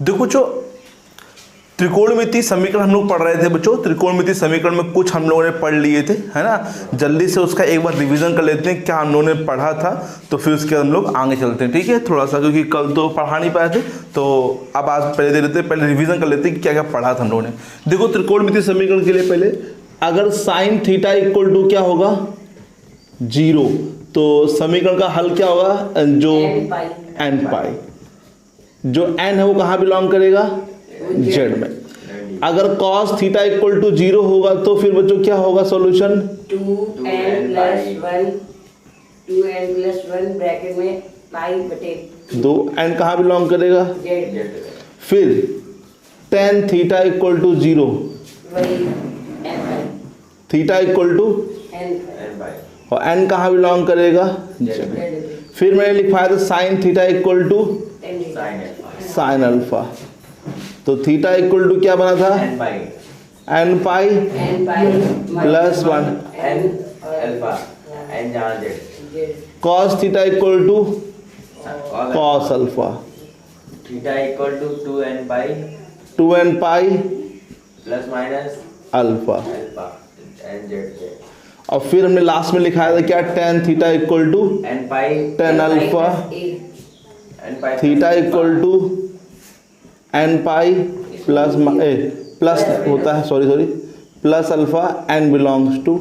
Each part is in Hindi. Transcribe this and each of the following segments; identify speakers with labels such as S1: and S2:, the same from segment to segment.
S1: देखो जो त्रिकोणमितीय समीकरण हम लोग पढ़ रहे थे बच्चों, त्रिकोणमितीय समीकरण में कुछ हम लोगों ने पढ़ लिए थे, है ना। जल्दी से उसका एक बार रिवीजन कर लेते हैं क्या हम लोगों ने पढ़ा था, तो फिर उसके बाद हम लोग आगे चलते हैं, ठीक है। थोड़ा सा क्योंकि कल तो पढ़ा नहीं पाए थे, तो अब आज पहले दे लेते हैं, पहले रिवीजन कर लेते हैं कि क्या क्या पढ़ा था हम लोगों ने। देखो त्रिकोणमितीय समीकरण के लिए पहले अगर साइन थीटा इक्वल टू क्या होगा 0, तो समीकरण का हल क्या होगा, जो एन पाई, जो एन है वो कहाँ बिलोंग करेगा, जेड में। अगर cos थीटा इक्वल टू 0 होगा तो फिर बच्चों क्या होगा सॉल्यूशन,
S2: 2n+1 ब्रैकेट में पाई बटे
S1: 2n कहाँ बिलोंग करेगा,
S2: जेड।
S1: फिर tan थीटा इक्वल टू 0,
S2: वही n pi,
S1: theta equal to
S2: n
S1: और n कहाँ बिलोंग करेगा, जेड। फिर मैंने लिखवाया था sine theta equal to sine alpha, तो थीटा इक्वल टू क्या बना था, n pi plus 1 cos theta equal to cos alpha,
S3: theta equal to
S1: 2n pi
S3: plus minus
S1: alpha,
S3: alpha n Z.
S1: और फिर हमने लास्ट में लिखाया था क्या, tan theta equal to
S3: n pi
S1: tan alpha,
S3: N pi
S1: theta equal to n pi plus होता है, sorry plus alpha n belongs to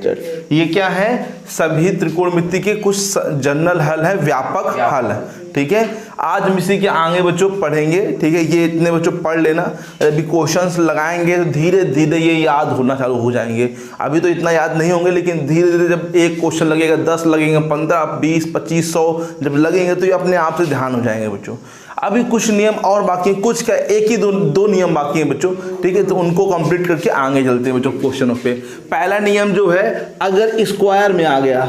S1: Z. ये क्या है, सभी त्रिकोणमिति के कुछ जनरल हल है, व्यापक हल है, ठीक है। आज हम इसी के आगे बच्चों पढ़ेंगे, ठीक है। ये इतने बच्चों पढ़ लेना, अभी क्वेश्चंस लगाएंगे तो धीरे धीरे ये याद होना चालू हो जाएंगे। अभी तो इतना याद नहीं होंगे, लेकिन धीरे धीरे जब एक क्वेश्चन लगेगा, 10 लगेंगे, 15, 20, 25, 100 जब लगेंगे तो ये अपने आप से ध्यान हो जाएंगे बच्चों। अभी कुछ नियम और बाकी हैं, कुछ क्या एक ही दो नियम बाकी हैं बच्चों, ठीक है। तो उनको कंप्लीट करके आगे चलते हैं बच्चों क्वेश्चनों पे। पहला नियम जो है, अगर स्क्वायर में आ गया,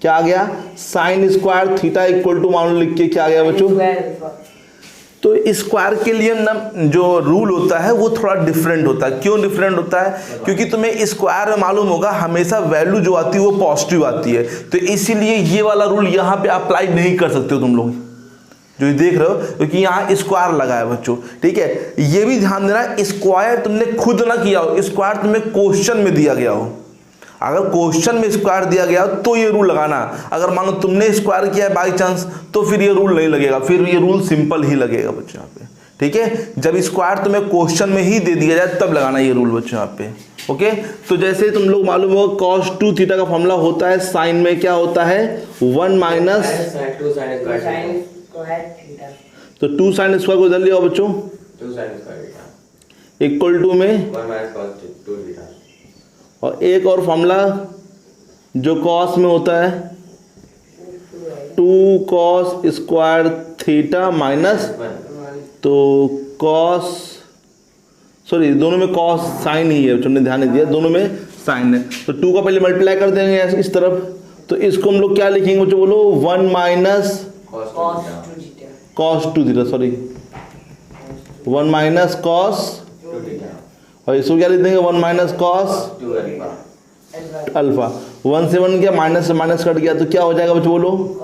S1: क्या आ गया, sine square theta equal to मान लो लिख के क्या आ गया बच्चों, तो स्क्वायर के लिए ना जो रूल होता है वो थोड़ा डिफरेंट होता है। क्यों डिफरेंट होता है, क्योंकि तुम्हें स्क्वायर में मालूम होगा हमेशा वैल्यू जो आती है वो पॉजिटिव आती है, तो इसीलिए ये वाला रूल यहाँ पे अप्लाई नहीं कर सकते हो तुम लोग जो ये देख रहे हो, क्योंकि यहाँ स्क्वायर लगा है बच्चों, ठीक है। ये भी ध्यान देना, स्क्वायर तुमने खुद ना किया हो, स्क्वायर तुम्हें क्वेश्चन में दिया गया हो। अगर क्वेश्चन में स्क्वायर दिया गया तो ये रूल लगाना, अगर मान लो तुमने स्क्वायर किया है बाई चांस तो फिर ये रूल नहीं लगेगा, फिर ये रूल सिंपल ही लगेगा बच्चों यहाँ पे, ठीक है। जब स्क्वायर तुम्हें क्वेश्चन में ही दे दिया जाए तब लगाना ये रूल बच्चों यहाँ पे, ओके। तो जैसे तुम लोग मालूम हो cos 2 थीटा का फॉर्मूला होता है, साइन में क्या होता है 1 माइनस, तो 2 साइन स्क्वायर को इधर लिया बच्चों, इक्वल टू में
S3: 1 माइनस cos 2 थीटा,
S1: और एक और फॉर्मूला जो कॉस में होता है 2 cos स्क्वायर थीटा माइनस, तो कॉस, सॉरी दोनों में कॉस साइन ही है, तुमने ध्यान नहीं दिया, दोनों में साइन है, तो 2 का पहले मल्टीप्लाई कर देंगे इस तरफ, तो इसको हम लोग क्या लिखेंगे बच्चों बोलो, 1 minus cos 2 theta, sorry 1 minus cos, और इसको क्या लिख देंगे 1 माइनस cos अल्फा। 1 से 1 क्या, माइनस से माइनस कट गया, तो क्या हो जाएगा बच्चों बोलो,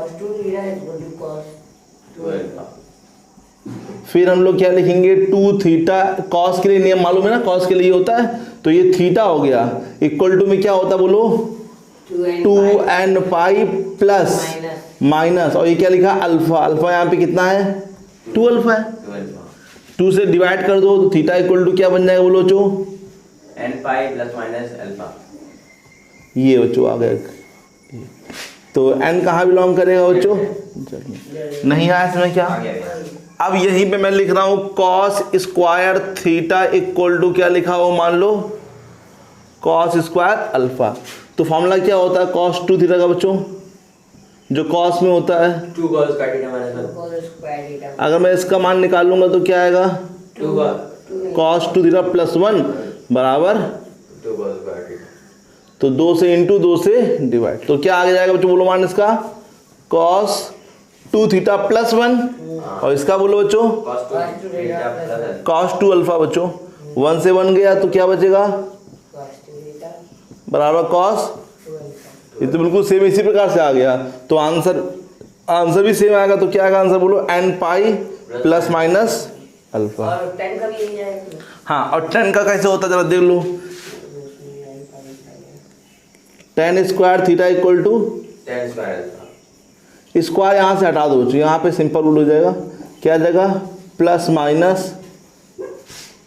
S1: फिर हम लोग क्या लिखेंगे 2 थीटा, cos के लिए नियम मालूम है ना, cos के लिए होता है, तो ये थीटा हो गया, इक्वल टू में क्या होता है बोलो 2n पाई प्लस माइनस, और ये क्या लिखा अल्फा, अल्फा यहाँ पे कितना है 2 अल्फा है, 2 से डिवाइड कर दो तो थीटा इक्वल टू क्या बन जाएगा बोलो बच्चों,
S3: n pi plus minus alpha,
S1: ये बच्चों आ गया। तो n कहाँ बिलोंग करेगा बच्चों, नहीं आया इसमें क्या, अब यहीं पे मैं लिख रहा हूँ cos square theta equal to क्या लिखा हो मान लो cos स्क्वायर अल्फा, तो फॉर्मूला क्या होता है cos 2 थीटा का बच्चों, जो cos में होता है
S3: 2 cos थीटा माइनस 1,
S1: अगर मैं इसका मान निकाल लूंगा तो क्या आएगा
S3: 2
S1: cos 2 थीटा प्लस 1 बराबर
S3: 2 cos थीटा,
S1: तो 2 से इंटू 2 से डिवाइड, तो क्या आगे जाएगा बच्चों बोलो मान इसका cos 2 थीटा प्लस 1, और इसका बोलो बच्चों cos 2 अल्फा बच्चों, 1 से 1 गया तो क्या बचेगा बराबर cos, ये तो बिल्कुल सेम इसी प्रकार से आ गया, तो आंसर भी सेम आएगा, तो क्या आएगा आंसर बोलो n pi plus minus alpha.
S2: और 10 का भी यही जाएगा।
S1: हाँ, और 10 का कैसे होता है जरा देख लो। 10 square theta equal to
S3: 10 square alpha.
S1: Square यहाँ से हटा दो बच्चों, यहाँ पे सिंपल रूल हो जाएगा, क्या आ जाएगा प्लस माइनस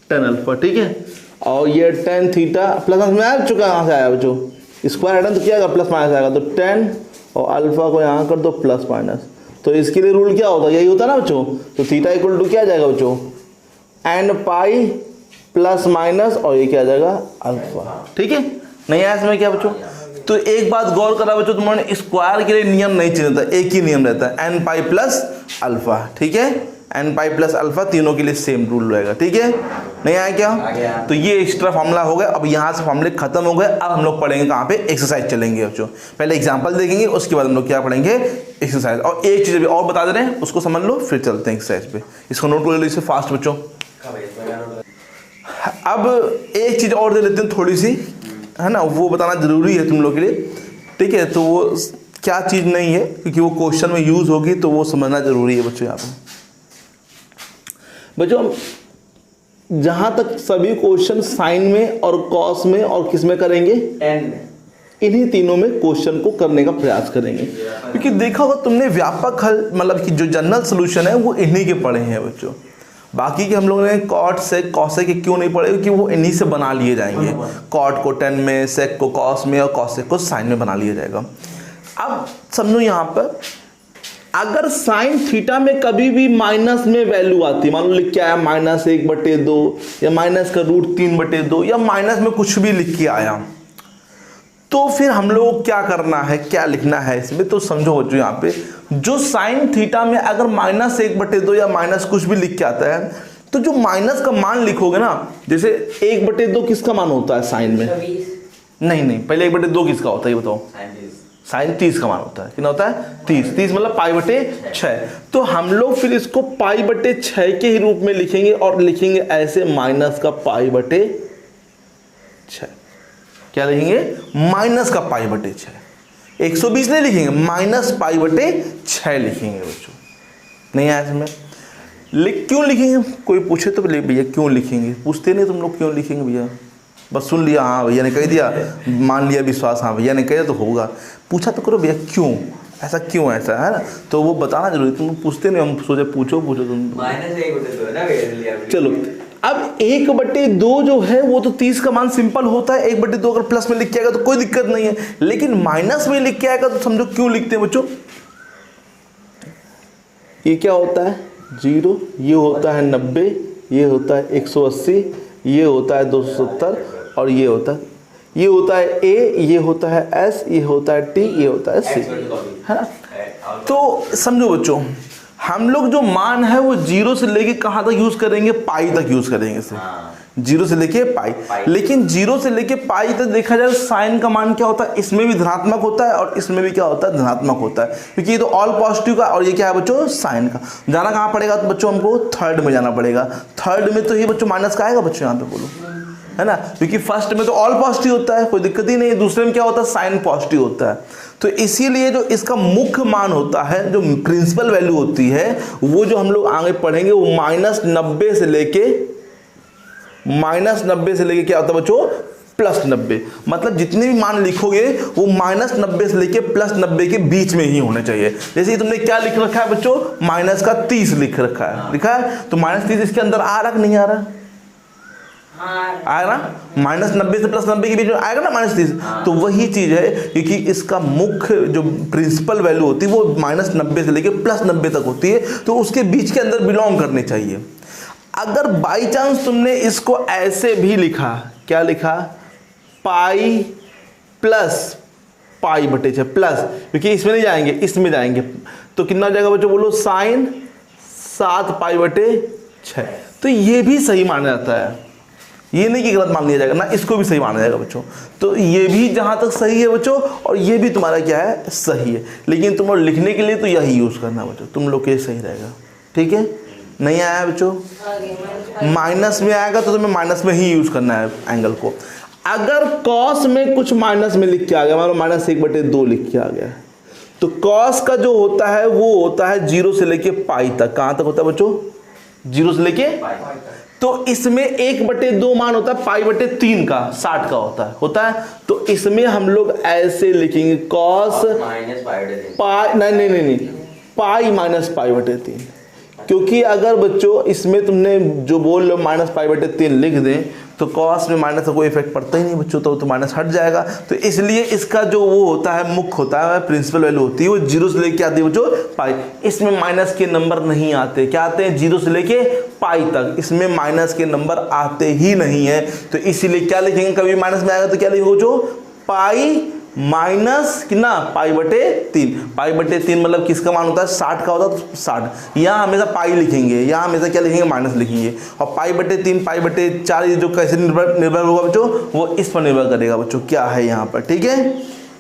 S1: 10 अल्फा, ठीक है। और ये 10 थीटा प्लस में आ चुका, यहाँ से आया बच्चों, स्क्वायर हटा तो क्या आएगा प्लस माइनस आएगा, तो 10 और अल्फा को यहाँ कर दो प्लस माइनस। तो इसके लिए रूल क्या होता है, यही होता है ना बच्चों। तो थीटा इक्वल टू क्या आ जाएगा बच्चों, एन पाई प्लस माइनस और ये क्या आ जाएगा अल्फा, ठीक है। नहीं आया इसमें क्या बच्चों। तो एक बात गौर करा बच्चों, तुम्हारे स्क्वायर के लिए नियम नहीं चेंज होता, एक ही नियम रहता है, एन पाई प्लस अल्फा, ठीक है। एन पाई प्लस अल्फा तीनों के लिए सेम रूल रहेगा, ठीक है। नहीं आया क्या। तो ये एक्स्ट्रा फॉर्मूला हो गया। अब यहाँ से फॉर्मूले खत्म हो गए। अब हम लोग पढ़ेंगे कहाँ पे, एक्सरसाइज चलेंगे बच्चों। पहले एग्जांपल देखेंगे, उसके बाद हम लोग क्या पढ़ेंगे, एक्सरसाइज। और एक चीज़ अभी और बता दे रहे हैं, उसको समझ लो, फिर चलते हैं एक्सरसाइज पे। इसको नोट कर लो इसे फास्ट बच्चों। अब एक चीज़ और दे लेते हैं थोड़ी सी, है ना, वो बताना जरूरी है तुम लोग के लिए, ठीक है। तो वो क्या चीज़ नहीं है, क्योंकि वो क्वेश्चन में यूज़ होगी, तो वो समझना जरूरी है बच्चों। यहाँ पे बच्चों जहाँ तक सभी क्वेश्चन साइन में और कॉस में और किस में करेंगे,
S3: टेन में,
S1: इन्हीं तीनों में क्वेश्चन को करने का प्रयास करेंगे। क्योंकि देखा होगा तुमने व्यापक हल, मतलब कि जो जनरल सोल्यूशन है वो इन्हीं के पढ़े हैं बच्चों। बाकी के हम लोगों ने कॉट से कॉसे के क्यों नहीं पढ़े, क्योंकि वो इन्हीं से बना लिए जाएंगे। कॉट को 10 में, सेक को कॉस में और कॉसेक को साइन में बना लिया जाएगा। अब समझो यहाँ पर अगर साइन थीटा में कभी भी माइनस में वैल्यू आती है, मान लो लिख के आया -1/2 या माइनस का √3/2 या माइनस में कुछ भी लिख के आया, तो फिर हम लोग को क्या करना है, क्या लिखना है इसमें। तो समझो बच्चों यहाँ पे जो साइन थीटा में अगर -1/2 या माइनस कुछ भी लिख के आता है, तो जो माइनस का मान लिखोगे ना, जैसे 1/2 किसका मान होता है साइन में, नहीं पहले 1/2 किसका होता है ये बताओ। साइन 30 का मान होता है, कितना होता है 30 मतलब π/6। तो हम लोग फिर इसको π/6 के ही रूप में लिखेंगे, और लिखेंगे ऐसे माइनस का π/6। क्या लिखेंगे, माइनस का π/6। 120 नहीं लिखेंगे, माइनस π/6 लिखेंगे बच्चों। नहीं आया इसमें। क्यों लिखेंगे, कोई पूछे तो भैया क्यों लिखेंगे, पूछते नहीं तुम लोग क्यों लिखेंगे भैया, बस सुन लिया, हाँ भैया ने कह दिया, मान लिया विश्वास, हाँ भैया ने कह दिया तो होगा। पूछा तो करो भैया क्यों ऐसा, क्यों ऐसा, है ना, तो वो बताना जरूरी। तुम पूछते नहीं, हम सोचे पूछो तुम।
S3: -1/2 है ना भैया।
S1: चलो अब 1/2 जो है वो तो 30 का मान सिंपल होता है। 1/2 अगर प्लस में लिख के आएगा तो कोई दिक्कत नहीं है, लेकिन माइनस में लिख के आएगा तो समझो क्यों लिखते हैं बच्चों। ये क्या होता है 0, ये होता है 90, ये होता है 180, ये होता है 270 और ये होता है A, ये होता है S, ये होता है T, ये होता है C, है ना। तो समझो बच्चों हम लोग जो मान है वो 0 से लेके कहाँ तक यूज करेंगे, पाई तक यूज करेंगे इसे। 0 से लेके पाई, लेकिन 0 से लेके पाई तक देखा जाए साइन का मान क्या होता है, इसमें भी धनात्मक होता है और इसमें भी क्या होता है, धनात्मक होता है, क्योंकि ये तो ऑल पॉजिटिव का और ये क्या है बच्चों, साइन का। जाना कहाँ पड़ेगा तो बच्चों हमको थर्ड में जाना पड़ेगा। थर्ड में तो ये बच्चों माइनस का आएगा बच्चों, यहाँ पे बोलो, है ना, क्योंकि फर्स्ट में तो ऑल पॉजिटिव होता है, कोई दिक्कत ही नहीं है। दूसरे में क्या होता है, साइन पॉजिटिव होता है। तो इसीलिए जो इसका मुख्य मान होता है, जो प्रिंसिपल वैल्यू होती है, वो जो हम लोग आगे पढ़ेंगे वो -90 से लेके क्या होता है बच्चों, +90। मतलब जितने भी मान लिखोगे वो -90 से लेके +90 के बीच में ही होने चाहिए। जैसे तुमने क्या लिख रखा है बच्चों, -30 लिख रखा है, लिखा है, तो -30 इसके अंदर आ रहा कि नहीं आ रहा, आएगा ना, -90 से +90 के बीच में आएगा ना -30। तो वही चीज है, क्योंकि इसका मुख्य जो प्रिंसिपल वैल्यू होती है वो -90 से लेके +90 तक होती है, तो उसके बीच के अंदर बिलोंग करनी चाहिए। अगर बाई चांस तुमने इसको ऐसे भी लिखा, क्या लिखा, पाई प्लस π/6 प्लस, क्योंकि इसमें नहीं जाएंगे इसमें जाएंगे, तो कितना हो जाएगा बच्चों बोलो, साइन 7 π/6। तो ये भी सही माना जाता है, ये नहीं कि गलत मान लिया जाएगा ना, इसको भी सही माना जाएगा बच्चों। तो ये भी जहाँ तक सही है बच्चों, और ये भी तुम्हारा क्या है, सही है। लेकिन तुम लोग लिखने के लिए तो यही यूज़ करना बच्चों, तुम लोग के सही रहेगा, ठीक है। नहीं आया बच्चों, माइनस में आएगा तो तुम्हें माइनस में ही यूज़ करना है एंगल को। अगर कॉस में कुछ माइनस में लिख के आ गया, मान लो -1/2 लिख के आ गया, तो कॉस का जो होता है वो होता है 0 से लेके पाई तक। कहाँ तक होता है बच्चों, जीरो से लेके
S3: पाई
S1: तो इसमें 1/2 मान होता है पाई बटे 3 का 60 का होता है। तो इसमें हम लोग ऐसे लिखेंगे कॉस
S3: माइनस पाई बटे 3
S1: पाई नहीं पाई माइनस पाई बटे 3, क्योंकि अगर बच्चों इसमें तुमने जो बोल लो माइनस पाई बटे 3 लिख दें तो कॉस में माइनस का कोई इफेक्ट पड़ता ही नहीं बच्चों, तो माइनस हट जाएगा। तो इसलिए इसका जो वो होता है मुख्य होता है प्रिंसिपल वैल्यू होती है वो जीरो से लेके आती है बच्चों पाई। इसमें माइनस के नंबर नहीं आते, क्या आते हैं जीरो से लेके पाई तक, इसमें माइनस के नंबर आते ही नहीं है। तो इसीलिए क्या लिखेंगे, कभी माइनस में आएगा तो क्या लिखोगे जो पाई माइनस कितना पाई बटे 3। पाई बटे 3 मतलब किसका मान होता है 60 का होता है, तो 60 यहाँ हमेशा पाई लिखेंगे, यहाँ हमेशा क्या लिखेंगे माइनस लिखेंगे। और पाई बटे 3 पाई बटे 4 ये जो कैसे निर्भर होगा बच्चों वो इस पर निर्भर करेगा बच्चों क्या है यहाँ पर, ठीक है।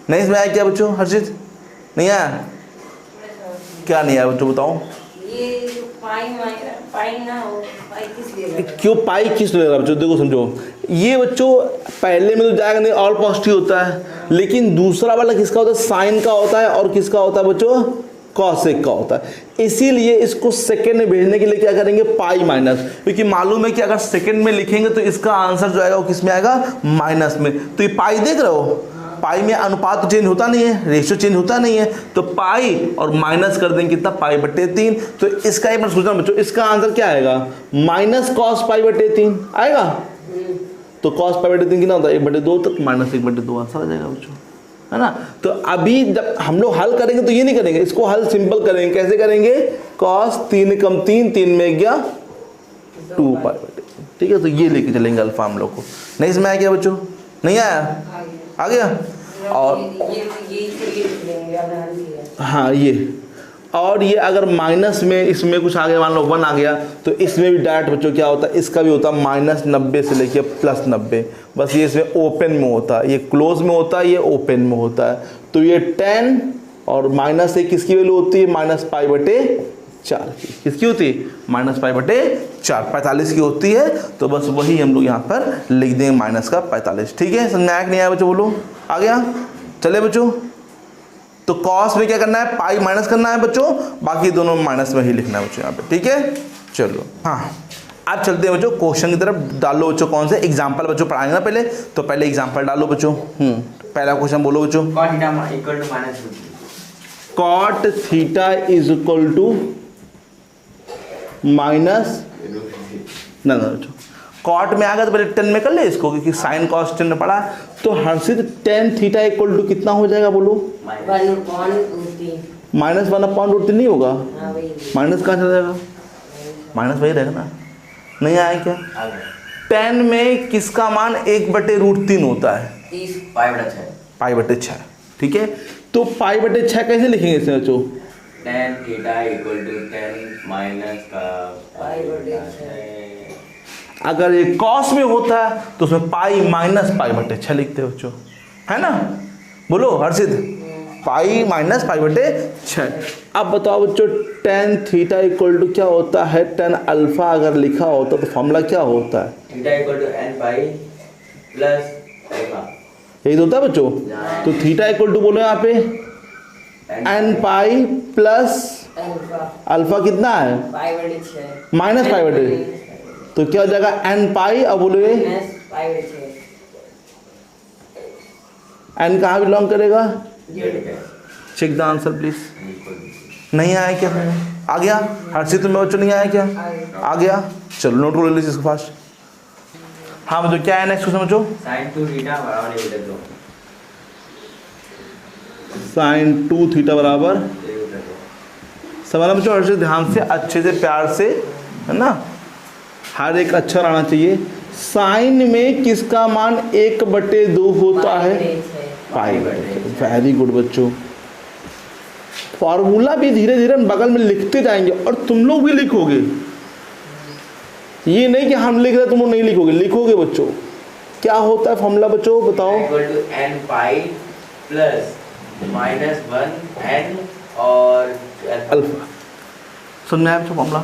S1: नहीं इसमें आया क्या बच्चों, हर्षित नहीं आया, क्या नहीं आया बच्चों बताओ।
S2: ये जो पाई ना हो, पाई किस लिए लगा?
S1: क्यों पाई किस ले रहा बच्चों, देखो समझो ये बच्चों पहले में तो जाएगा नहीं और पॉजिटिव होता है, लेकिन दूसरा वाला किसका होता है साइन का होता है और किसका होता है बच्चों कॉसेक का होता है। इसीलिए इसको सेकंड में भेजने के लिए क्या करेंगे पाई माइनस, क्योंकि मालूम है कि अगर सेकंड में लिखेंगे तो इसका आंसर जो आएगा वो किस में आएगा माइनस में। तो ये पाई देख रहे हो, पाई में अनुपात चेंज होता नहीं है, रेशियो चेंज होता नहीं है, तो पाई और माइनस कर देंगे कितना पाई बटे 3। तो इसका एक बार सोचना बच्चों, इसका आंसर क्या आएगा माइनस कॉस पाई बटे 3 आएगा। तो कॉस पाई बटे 3 कितना होता है 1/2 तक माइनस 1/2 आंसर आ जाएगा बच्चों, है ना। तो अभी जब हम लोग हल करेंगे तो ये नहीं करेंगे, इसको हल सिंपल करेंगे। कैसे करेंगे, कॉस 3 कम 3 3 में गया 2 पाई बटे, ठीक है। तो ये लेके चलेंगे अल्फा हम लोग को। नहीं इसमें आया क्या बच्चों, नहीं आया, आ गया। और हाँ ये और ये अगर माइनस में इसमें कुछ आ गया मान लो 1 आ गया तो इसमें भी डायरेक्ट बच्चों क्या होता है, इसका भी होता है -90 से लेके +90। बस ये इसमें ओपन में होता है, ये क्लोज में होता है, ये ओपन में होता है। तो ये 10 और माइनस एक किसकी वैल्यू होती है -पाई/4 की, किसकी होती है -पाई/4 45 की होती है। तो बस वही हम लोग यहाँ पर लिख देंगे माइनस का 45, ठीक है। समझ में आया कि नहीं आया बच्चों, बोलो आ गया। चले बच्चों, तो कॉस में क्या करना है पाई माइनस करना है बच्चों, बाकी दोनों माइनस में ही लिखना है बच्चों यहाँ पे, ठीक है। चलो हाँ अब चलते हैं बच्चों क्वेश्चन की तरफ। डालो बच्चों कौन से एग्जाम्पल बच्चों पढ़ाएंगे ना पहले, तो पहले एग्जाम्पल डालो बच्चों। पहला क्वेश्चन बोलो बच्चों। Cot theta is equal to minus ना बच्चों कॉट में आ गया तो पहले 10 में कर ले इसको, क्योंकि साइन कॉस 10 में पढ़ा। तो हर्षित tan थीटा इक्वल टू कितना हो जाएगा बोलो, -1/√3 नहीं होगा, माइनस कहाँ चला जाएगा, माइनस वही रहेगा ना। नहीं आया क्या, tan में किसका मान 1/√3 होता है पाई/6, ठीक है। तो पाई/6 कैसे लिखेंगे इसमें बच्चों,
S3: tan theta equal to 10 minus का पाई/6।
S1: अगर ये कॉस में होता है तो उसमें पाई माइनस पाई/6 लिखते हो बच्चों, है ना। बोलो हर्षित, पाई माइनस पाई/6। अब बताओ बच्चों tan थीटा इक्वल टू क्या होता है, tan अल्फा अगर लिखा होता तो फॉर्मूला क्या होता है,
S3: theta equal to n pi plus alpha,
S1: यही तो होता है बच्चों। तो थीटा इक्वल टू बोलो यहाँ पे n पाई प्लस अल्फा कितना है माइनस पाई/6, तो क्या हो जाएगा n पाई। अब बोलो n कहाँ बिलोंग करेगा, चेक द आंसर प्लीज। नहीं आया क्या, आ गया हर्षित में बच्चों, नहीं आया क्या, आ गया। चलो नोट कर लीजिए इसको फास्ट। हाँ बच्चों क्या है नेक्स्ट क्वेश्चन बच्चों, sin 2 थीटा बराबर सवाल बच्चों हर्षित ध्यान से अच्छे से प्यार से, है ना, हर एक अक्षर आना चाहिए। साइन में किसका मान 1/2 होता है पाई। वेरी गुड बच्चों, फॉर्मूला भी धीरे धीरे बगल में लिखते जाएंगे और तुम लोग भी लिखोगे, ये नहीं कि हम लिख रहे तुम लोग नहीं लिखोगे, लिखोगे बच्चों। क्या होता है फॉर्मूला बच्चों बताओ,
S3: n पाई प्लस -1 n और
S1: अल्फा। सुनना है बच्चों फॉर्मूला,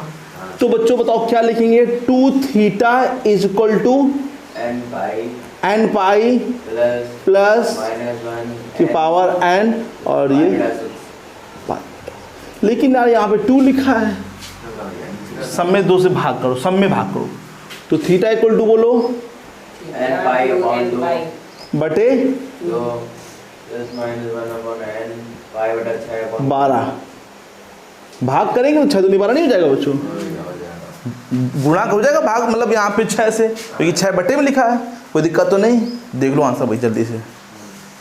S1: तो बच्चों बताओ क्या लिखेंगे, 2 theta is equal to n pi plus की पावर n और ये पाई। लेकिन यार यहाँ पे 2 लिखा है, सब में 2 से भाग करो, सब में भाग करो। तो थीटा इक्वल टू बोलो
S3: n पाई अपॉन 2
S1: बटे
S3: तो प्लस माइनस 1 अपॉन n पाई बटा 6 अपॉन
S1: 12। भाग करेंगे तो 6 दूनी 12 नहीं हो जाएगा बच्चों? गुणा हो जाएगा, भाग मतलब यहाँ पे 6 से, क्योंकि 6 बटे में लिखा है, कोई दिक्कत तो नहीं। देख लो आंसर भाई जल्दी से।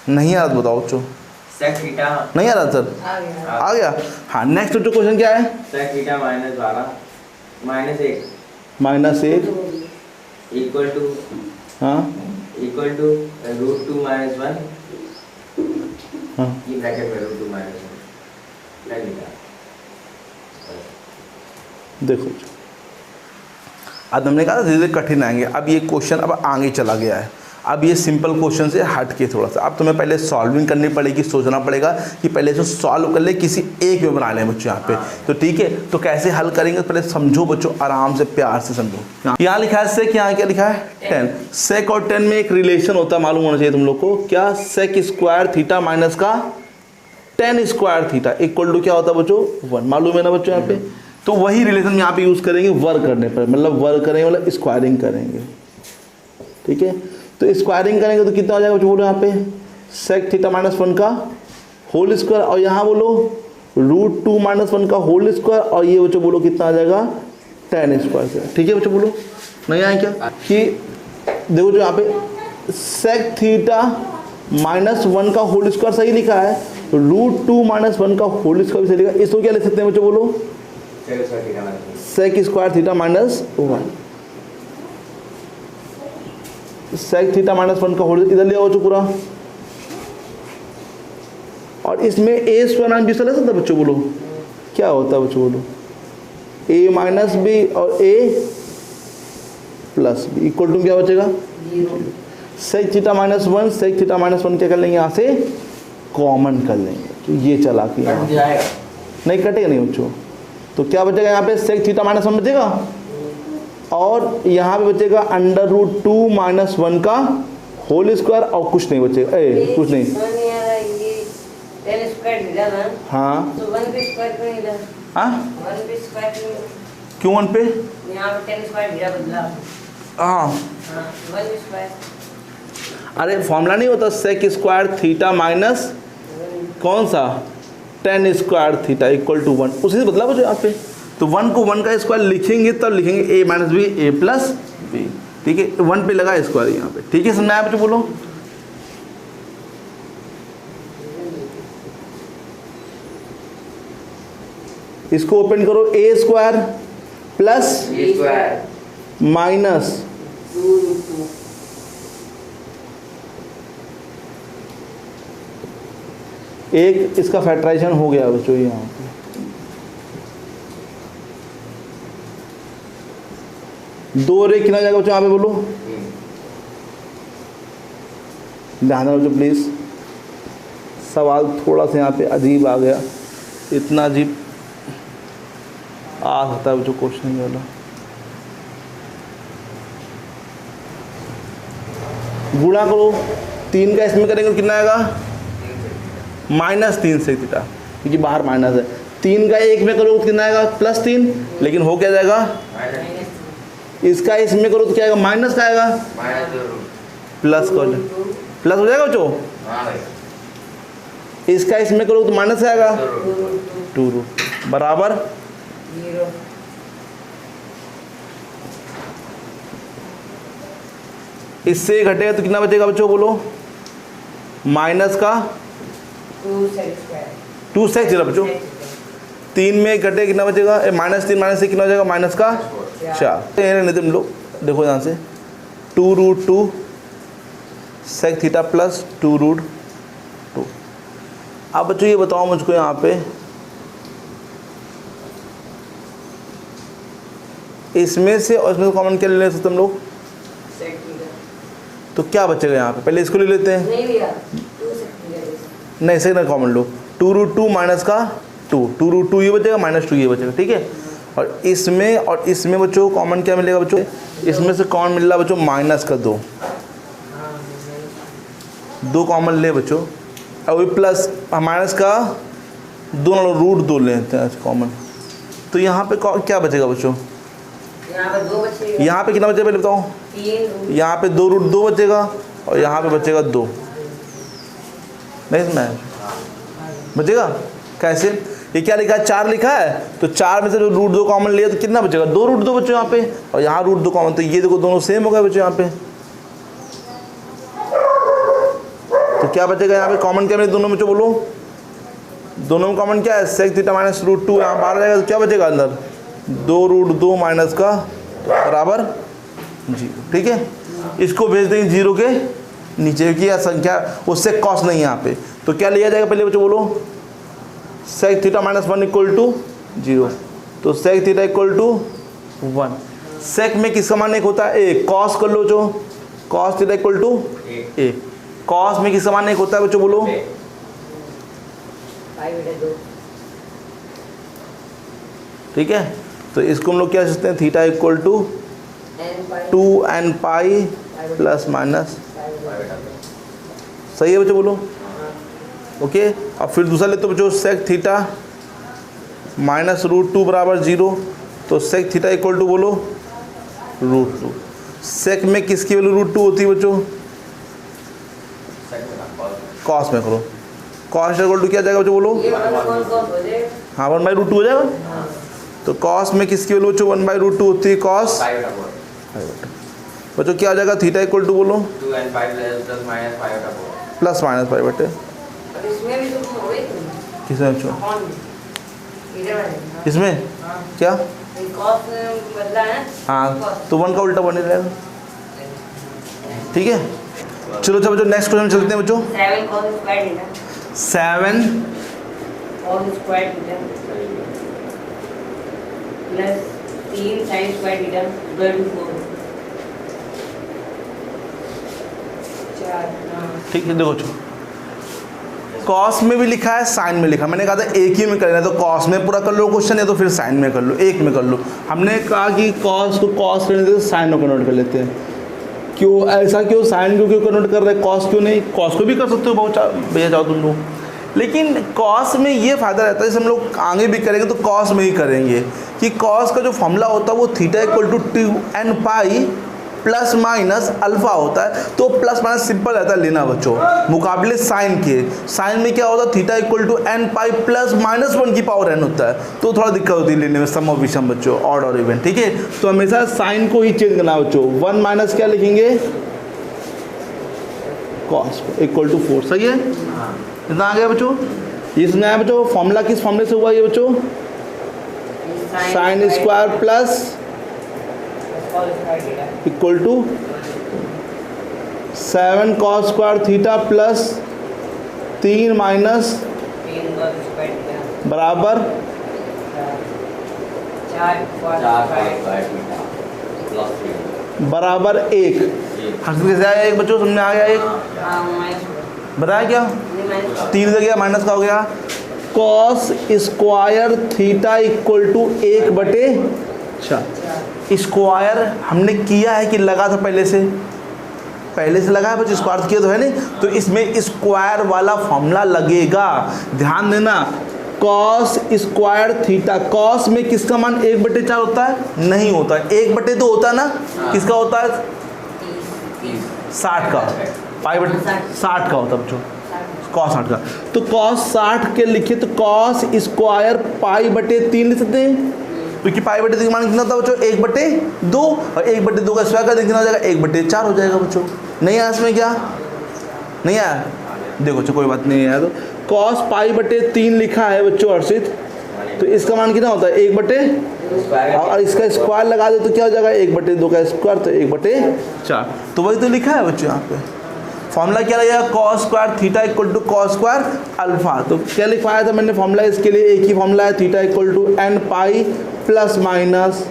S1: नहीं आ रहा तो बताओ बच्चों।
S3: sec थीटा
S1: नहीं आ रहा सर?
S2: आ गया।
S1: आ गया। हाँ नेक्स्ट बच्चों क्वेश्चन क्या है?
S3: sec theta minus 12 minus 1
S1: -1
S3: equal to
S1: हाँ
S3: रूट 2 माइनस 1
S1: हाँ
S3: ये ब्रैकेट में रूट 2 माइनस 1 tan थीटा।
S1: देखो अब हमने कहा धीरे धीरे कठिन आएंगे। अब ये क्वेश्चन अब आगे चला गया है। अब ये सिंपल क्वेश्चन से हट के थोड़ा सा अब तुम्हें पहले सॉल्विंग करनी पड़ेगी, सोचना पड़ेगा कि पहले इसको सॉल्व कर ले, किसी एक में बना लें बच्चों यहाँ पे। तो ठीक है, तो कैसे हल करेंगे पहले समझो बच्चों, आराम से प्यार से समझो। यहाँ लिखा है सेक, यहाँ क्या लिखा है 10। सेक और 10 में एक रिलेशन होता है, मालूम होना चाहिए तुम लोग को। क्या? सेक स्क्वायर थीटा माइनस का tan square theta equal to क्या होता है बच्चों? 1। मालूम है ना बच्चों यहाँ पे? तो वही रिलेशन यहाँ पे यूज करेंगे वर्क करने पर, मतलब वर्क करेंगे मतलब स्क्वायरिंग करेंगे। ठीक है, तो स्क्वायरिंग करेंगे तो कितना हो जाएगा बच्चों? बोलो यहाँ पे सेक थीटा माइनस 1 का होल स्क्वायर, और यहाँ बोलो रूट 2 माइनस 1 का होल स्क्वायर, और ये बच्चों बोलो कितना आ जाएगा? tan स्क्वायर से। ठीक है बच्चों, बोलो नहीं आए क्या? कि देखो जो यहाँ पे सेक थीटा माइनस 1 का होल स्क्वायर सही लिखा है, रूट 2 माइनस 1 का होल स्क्वायर भी सही लिखा है। इसको क्या लिख सकते हैं बच्चों? बोलो sec square theta minus 1, sec theta minus 1 का होल इधर ले आओ पूरा, और इसमें ए स्क्वायर नाम जिससे ले सकते बच्चों? बोलो क्या होता है बच्चों? बोलो ए माइनस बी और a plus b equal to क्या बचेगा? Sec theta minus 1, sec theta minus 1 क्या कर लेंगे? यहाँ से कॉमन कर लेंगे। तो ये चला के यहाँ नहीं कटेगा नहीं बच्चों। तो क्या बचेगा यहाँ पे? सेक थीटा माइनस 1 बचेगा, और यहाँ पे बचेगा अंडर रूट 2 माइनस 1 का होल स्क्वायर, और कुछ नहीं बचेगा। कुछ नहीं। हाँ
S2: तो 1 पे स्क्वायर क्यों नहीं था?
S1: हाँ
S2: 1 पे स्क्वायर क्यों नहीं?
S1: क्यों 1 पे?
S2: यहाँ पे 10 स्क्वायर ढीला बदला।
S1: हाँ
S2: हाँ 1 पे स्क्वायर।
S1: अरे फॉर्मूला नहीं होता सेक स्क्वायर थीटा माइनस कौन सा? tan square theta equal to 1, उसी से बदला बच्चों यहाँ पे। तो 1 को 1 का स्क्वायर लिखेंगे तब लिखेंगे a minus b a plus b. ठीक है, 1 पे लगा स्क्वायर यहाँ पे। ठीक है, समझ में आया बच्चों? बोलो इसको ओपन करो, ए स्क्वायर प्लस माइनस
S2: 2
S1: एक इसका फैक्टराइजेशन हो गया बच्चों यहाँ पे। दो रे कितना जाएगा बच्चों यहाँ पे? बोलो ध्यान रखो प्लीज, सवाल थोड़ा सा यहाँ पे अजीब आ गया, इतना अजीब आ सकता है बच्चों क्वेश्चन वाला। गुणा करो 3 का इसमें करेंगे तो कितना आएगा? -3 सेक थीटा, क्योंकि बाहर माइनस है। 3 का 1 में करो तो कितना आएगा? +3, लेकिन हो क्या जाएगा? इसका इसमें करो तो क्या आएगा? माइनस का आएगा, प्लस का प्लस हो जाएगा बच्चों। इसका इसमें करो तो माइनस आएगा, 2 रूट बराबर
S2: 0।
S1: इससे घटेगा तो कितना बचेगा बच्चों? बोलो माइनस का
S2: 2 सेक स्क्वायर।
S1: 2 सेक चला बच्चों। 3 में घटे कितना बचेगा? -3 माइनस से कितना हो जाएगा? माइनस का 4। नहीं तुम लोग देखो यहाँ से 2 root 2 sec theta plus 2 root 2। अब बच्चों ये बताओ मुझको यहाँ पे इसमें से और इसमें से कॉमन क्या ले लेते तुम लोग?
S2: Sec theta.
S1: तो क्या बचेगा यहाँ पे? पहले इसको ले लेते हैं।
S2: नहीं भैया 2 सेक थीटा।
S1: नहीं सेक ना कॉमन लो, 2 रूट 2 माइनस का 2 रूट 2 ये बचेगा, -2 ये बचेगा। ठीक है, और इसमें बच्चों कॉमन क्या मिलेगा बच्चों? इसमें से कॉमन मिल रहा बच्चों माइनस का 2 कॉमन ले बच्चों, और प्लस माइनस का 2 रूट 2 लेते हैं कॉमन। तो यहाँ पे क्या बचेगा बच्चों?
S2: यहाँ पे 2 बचेगा।
S1: यहाँ पे कितना बचेगा पहले बताओ?
S2: 3
S1: यहाँ पे 2 रूट 2 बचेगा और यहाँ पे बचेगा 2, नहीं इसमें बचेगा कैसे? ये क्या लिखा है? 4 लिखा है, तो 4 में से जो रूट 2 कॉमन लिया तो कितना बचेगा? 2 रूट 2 बच्चों यहाँ पे, और यहाँ रूट 2 कॉमन, तो ये देखो दोनों सेम हो गए बच्चों यहाँ पे। तो क्या बचेगा यहाँ पे? कॉमन क्या मेरे दोनों में? बोलो दोनों में कॉमन क्या है? सेक थीटा माइनस रूट 2 यहाँ बाहर जाएगा तो क्या बचेगा अंदर? 2 रूट 2 माइनस का बराबर 0। ठीक है, इसको भेज देंगे 0 के नीचे की संख्या, उससे कॉस नहीं है यहाँ पे, तो क्या लिया जाएगा पहले बच्चों बोलो? Sec theta minus 1 equal to 0, तो sec theta equal to 1। Sec में किसका मान 1 होता है? 1। कॉस कर लो जो, cos theta equal to 1। Cos में किसका मान 1 होता है बच्चों बोलो?
S2: 5/2।
S1: ठीक है, तो इसको हम लोग क्या सोचते हैं? Theta equal to 2n pi plus minus, सही है बच्चों बोलो? ओके, अब फिर दूसरा लेते बच्चों, सेक थीटा माइनस रूट 2 बराबर 0, तो सेक थीटा इक्वल टू बोलो रूट 2। सेक में किसकी वैल्यू रूट 2 होती है बच्चों? कॉस में करो, कॉस इक्वल टू क्या जाएगा बच्चों बोलो?
S2: ये वाला कौन हो जाएगा?
S1: हाँ 1/√2 हो जाएगा। तो कॉस में किसकी वैल्यू बच्चों 1/√2 होती है? कॉस बच्चों क्या हो जाएगा? थीटा इक्वल टू बोलो
S3: 2n
S1: प्लस माइनस 5/2।
S2: और इसमें भी तो हो गई
S1: किसमें बच्चों?
S2: इधर वाले।
S1: इसमें
S2: हाँ।
S1: क्या?
S2: ये cos बदला है।
S1: हाँ, तो 1 का उल्टा बन ही रहेगा। ठीक है, चलो बच्चों नेक्स्ट क्वेश्चन चलते हैं बच्चों।
S2: 7 cos square theta.
S1: 7
S2: cos square theta plus 3 sin square theta equal to 4। 4।
S1: ठीक है, देखो बच्चों कॉस में भी लिखा है, साइन में लिखा, मैंने कहा था एक ही में करना है, तो कॉस में पूरा कर लो क्वेश्चन, या तो फिर साइन में कर लो, एक में कर लो। हमने कहा कि कॉस को कॉस करने देते साइन में कन्वर्ट कर लेते हैं। क्यों ऐसा? क्यों साइन को क्यों कन्वर्ट कर रहे हैं? कॉस क्यों नहीं? कॉस को भी कर सकते हो बहुत भैया चाहो तुम लोग, लेकिन कॉस में ये फ़ायदा रहता है, जैसे हम लोग आगे भी करेंगे तो कॉस में ही करेंगे कि कॉस का जो फॉर्मूला होता है वो theta equal to 2n pi plus minus alpha होता है, तो प्लस माइनस सिंपल रहता है लेना बच्चों, मुकाबले साइन के। साइन में क्या होता है? Theta equal to n pi plus minus 1 की पावर n होता है, तो थोड़ा दिक्कत होती है लेने में, सम और विषम बच्चों, ऑड और इवन। ठीक है, तो हमेशा साइन को ही चेंज करना बच्चों। 1 माइनस क्या लिखेंगे? Cos equal to 4। सही है, इतना आ गया बच्चों? ये सुना है बच्चों? फॉर्मूला किस फॉर्मूले से हुआ ये बच्चों? Sine square plus equal to 7 cos square theta plus 3 minus बराबर
S2: 4
S1: बराबर 1। हासिल कैसे आया? एक बच्चों समझ में आ गया? एक बताया क्या? 3 से गया माइनस का हो गया। Cos square theta equal to 1/4। Square हमने किया है कि लगा था पहले से लगा है, बच्चों स्क्वायर किया तो है नहीं, तो इसमें स्क्वायर वाला फॉर्मूला लगेगा। ध्यान देना, कॉस स्क्वायर थीटा, कॉस में किसका मान 1/4 होता है? नहीं होता है, 1/2 होता है ना। किसका होता है? 60 का, पाई/60 का होता है बच्चों, कॉस 60 का। तो कॉस 60 के लिखे तो कॉस स्क्वायर पाई/3 लिख सकते हैं, क्योंकि पाई/3 का मान कितना था बच्चों? 1/2, और 1/2 का स्क्वायर कर कितना हो जाएगा? 1/4 हो जाएगा बच्चों। नहीं आया इसमें? क्या नहीं आया? देखो बच्चों कोई बात नहीं आया, तो कॉस पाई/3 लिखा है बच्चों हर्षित, तो इसका मान कितना होता है? 1/, और इसका स्क्वायर लगा दे तो क्या हो जाएगा? 1/2 का स्क्वायर, तो 1/4। तो वही तो लिखा है बच्चों यहाँ पे। फॉर्मूला क्या लगेगा? Cos square theta equal to cos square alpha. तो क्या लिखवाया था मैंने फॉर्मूला? इसके लिए एक ही फॉर्मूला है, theta equal to n pi plus minus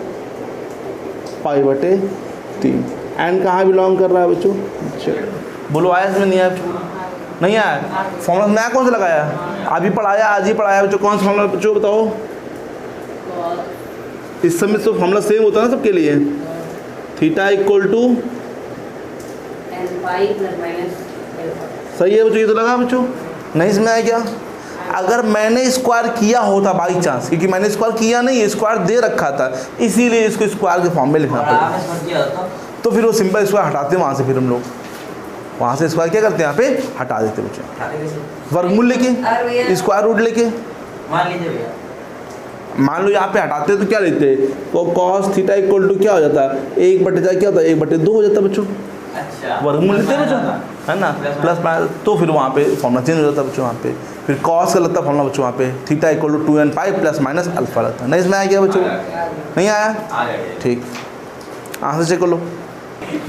S1: pi. n कहाँ बिलोंग कर रहा है बच्चों? बोलो आया इसमें? नहीं आया? नहीं आया? फॉर्मूला नया कौन सा लगाया? अभी पढ़ाया, आज ही पढ़ाया बच्चों। कौन सा फॉर्मूला बच्चों बताओ? इस समय तो फॉर्मूला सेम होता है ना सबके लिए, theta equal to
S2: n pi plus minus.
S1: सही है बच्चों, ये तो लगा बच्चों? नहीं इसमें आया क्या? अगर मैंने स्क्वायर किया होता बाई चांस, क्योंकि मैंने स्क्वायर किया नहीं, स्क्वायर दे रखा था, इसीलिए इसको स्क्वायर के फॉर्म में लिखना पड़ेगा। तो फिर वो सिंपल स्क्वायर हटाते हैं वहाँ से, फिर हम लोग वहाँ से स्क्वायर क्या करते हैं, यहाँ पे हटा देते बच्चों, वर्गमूल लेके, स्क्वायर रूट लेके।
S3: मान लीजिए भैया,
S1: मान लो यहाँ पे हटाते हैं तो क्या लेते हैं, तो कॉस थीटा इक्वल टू क्या हो जाता है, 1/4 क्या होता है, 1/2 हो जाता है बच्चों।
S3: अच्छा,
S1: वर्गमूल लेते हैं बच्चों, है ना, प्लस माइनस, तो फिर वहाँ पे फॉर्मूला चेंज हो जाता है बच्चों। वहाँ पे फिर कॉस का लगता है फॉर्मूला बच्चों, वहाँ पे theta equal to 2n pi plus minus alpha लगता है। नहीं इसमें आया क्या बच्चों, नहीं आया,
S3: आ गया।
S1: ठीक, आंसर चेक कर लो,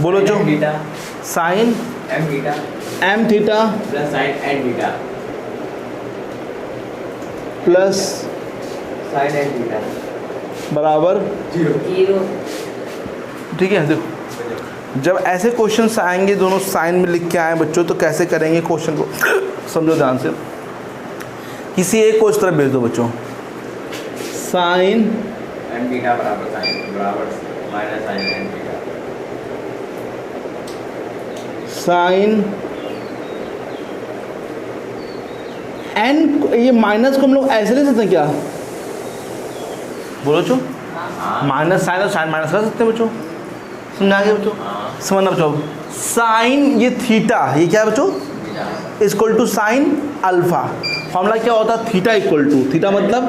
S1: बोलो जो
S3: theta
S1: sine
S3: m theta
S1: m theta
S3: plus sign n theta
S1: plus
S3: sign n theta
S1: बराबर
S3: 0।
S1: ठीक है। देखो जब ऐसे क्वेश्चन आएंगे, दोनों साइन में लिख के आए बच्चों, तो कैसे करेंगे क्वेश्चन को, समझो ध्यान से। किसी एक को इस तरह भेज दो बच्चों, साइन
S3: n थीटा बराबर साइन बराबर minus sine n theta,
S1: sine n, ये माइनस को हम लोग ऐसे ले सकते हैं क्या, बोलो बच्चों, माइनस साइन और साइन माइनस कर सकते हैं बच्चों, समझा गया बच्चों, समझना बच्चों। साइन ये थीटा, ये क्या है बच्चों, equal to sine alpha, formula क्या होता है, थीटा इक्वल टू, थीटा मतलब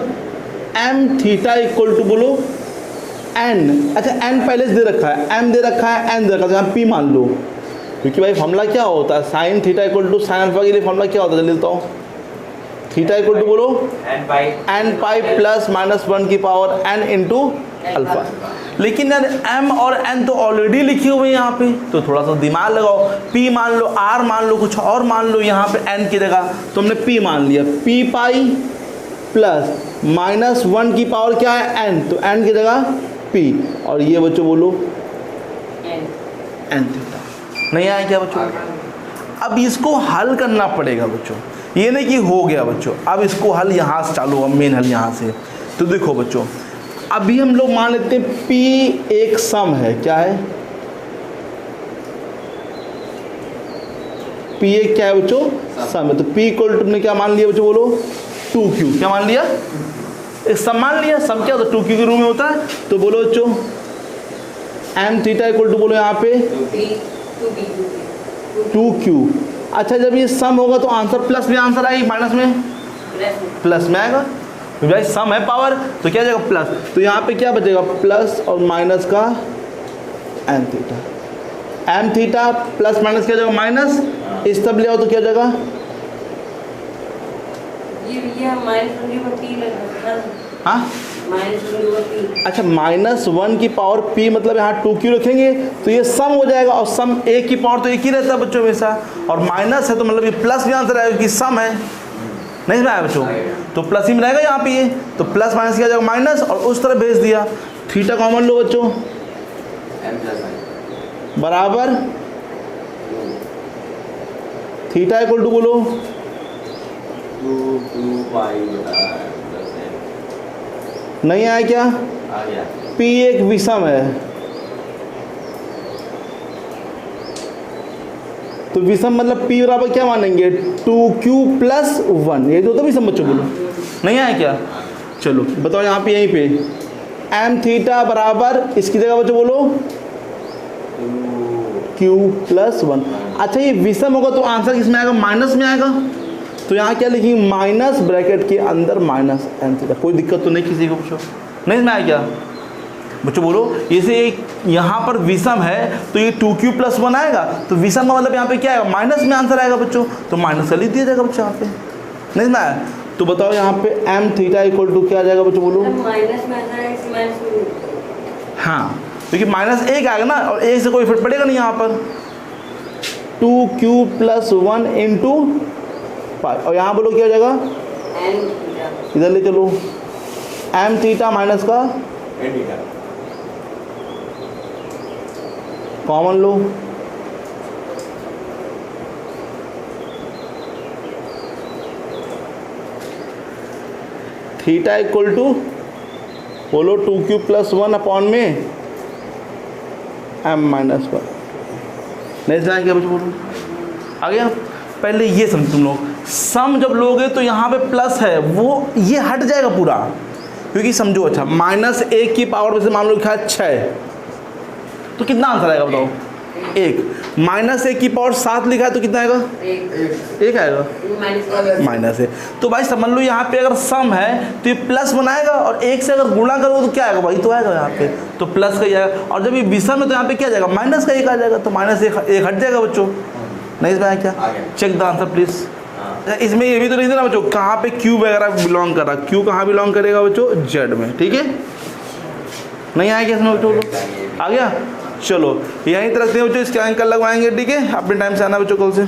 S1: एम थीटा इक्वल टू बोलो एन। अच्छा एन पहले से दे रखा है, एम दे रखा है, एन दे रखा है, यहाँ पी मान लो, क्योंकि भाई फॉर्मूला क्या होता है, sine theta equal to sine alpha के लिए फॉर्मूला क्या होता है, जल्दी बताओ, थीटा इक्वल टू बोलो एन पाई प्लस माइनस 1 की पावर एन इंटू अल्फा। लेकिन यार एम और एन तो ऑलरेडी लिखे हुए हैं यहाँ पे, तो थोड़ा सा दिमाग लगाओ, पी मान लो, आर मान लो, कुछ और मान लो, यहाँ पे एन की जगह तो हमने पी मान लिया, पी पाई प्लस माइनस 1 की पावर क्या है एन, तो एन की जगह पी, और ये बच्चों बोलो एन थीटा। नहीं आया क्या बच्चों, अब इसको हल करना पड़ेगा बच्चों, ये नहीं कि हो गया बच्चों, अब इसको हल यहाँ से चालू होगा, मेन हल यहाँ से। तो देखो बच्चों, अभी हम लोग मान लेते हैं P एक सम है, क्या है P एक क्या है बच्चों, सम है, तो P इक्वल टू तुमने क्या मान लिया बच्चों, बोलो 2Q, क्या मान लिया, एक सम मान लिया, सम क्या होता है 2Q के रूप में होता है, तो बोलो बच्चों m थीटा इक्वल टू बोलो यहाँ पे 2Q। अच्छा जब ये सम होगा तो आंसर प्लस में आंसर आएगी, माइनस में प्लस में आएगा, तो भाई सम है पावर, तो क्या जाएगा प्लस, तो यहाँ पे क्या बचेगा, प्लस और माइनस का m theta, m theta plus minus क्या जाएगा माइनस, इस तब ले आओ तो क्या जाएगा,
S2: ये
S1: हाँ अच्छा -1 की पावर p मतलब यहाँ 2Q रखेंगे तो ये सम हो जाएगा, और सम a की पावर तो एक ही रहता है बच्चों हमेशा, और माइनस है तो मतलब ये प्लस भी आंसर आएगा कि सम है, नहीं समझ आया बच्चों, तो प्लस ही में रहेगा यहाँ पे ये, तो प्लस माइनस किया जाएगा माइनस, और उस तरह भेज दिया, थीटा कॉमन लो बच्चों, बराबर थीटा इक्वल टू बोलो
S3: 2 पाई
S1: नहीं आया क्या,
S3: आ गया,
S1: P एक विषम है, तो विषम मतलब P बराबर क्या मानेंगे 2Q प्लस 1, ये तो होता विषम बच्चों, बोलो नहीं आया क्या, चलो बताओ यहाँ पे, यहीं पे m थीटा बराबर इसकी जगह बच्चों बोलो Q प्लस 1। अच्छा ये विषम होगा तो आंसर किसमें आएगा, माइनस में आएगा, तो यहाँ क्या लिखेंगे माइनस ब्रैकेट के अंदर माइनस एम थीटा, कोई दिक्कत तो नहीं किसी को बच्चों, नहीं समझ आया क्या बच्चों, बोलो जैसे यहाँ पर विषम है तो ये 2Q प्लस 1 आएगा, तो विषम का मतलब यहाँ पे क्या आएगा, माइनस में आंसर आएगा बच्चों, तो माइनस का लिख दिया जाएगा बच्चों यहाँ पे, नहीं समझ आया, तो बताओ यहाँ पे एम थीटा इक्वल टू क्या आ जाएगा बच्चों, बोलो हाँ, क्योंकि माइनस एक आएगा ना, और एक से कोई इफेक्ट पड़ेगा नहीं यहाँ पर, 2Q प्लस 1 इंटू पाई, और यहाँ बोलो क्या हो जाएगा, इधर ले चलो एम थीटा माइनस का कॉमन लो, थीटा इक्वल टू बोलो 2Q प्लस 1 अपॉन में m माइनस 1, नहीं समझ क्या बच्चों, बोलो आ गया। पहले ये समझ तुम लोग, सम जब लोगे तो यहाँ पे प्लस है वो ये हट जाएगा पूरा, क्योंकि समझो अच्छा -1 की पावर में से मान लो लिखा है 6, तो कितना आंसर आएगा बताओ? 1। -1 की पावर 7 लिखा है तो कितना आएगा? 1 आएगा, -1। तो भाई समझ लो यहाँ पे अगर सम है तो ये प्लस बनाएगा, और 1 से अगर गुणा करोगे तो क्या आएगा? वही तो आएगा यहाँ पे, तो प्लस का ही आएगा। और जब ये विषम है तो यहाँ पे क्या जाएगा? माइनस का 1 आ जाएगा, तो -1 हट जाएगा बच्चों। नहीं इसमें आया क्या? Check the answer please. इसमें ये भी तो नहीं देना बच्चों कहाँ पे क्यू वगैरह बिलोंग कर रहा, क्यू कहाँ बिलोंग करेगा बच्चों? जेड में, ठीक है। नहीं आया क्या इसमें बच्चों? आ गया, चलो यहीं तरह से बच्चों इसके एंकर लगवाएंगे, ठीक है। अपने टाइम से आना बच्चों कल से।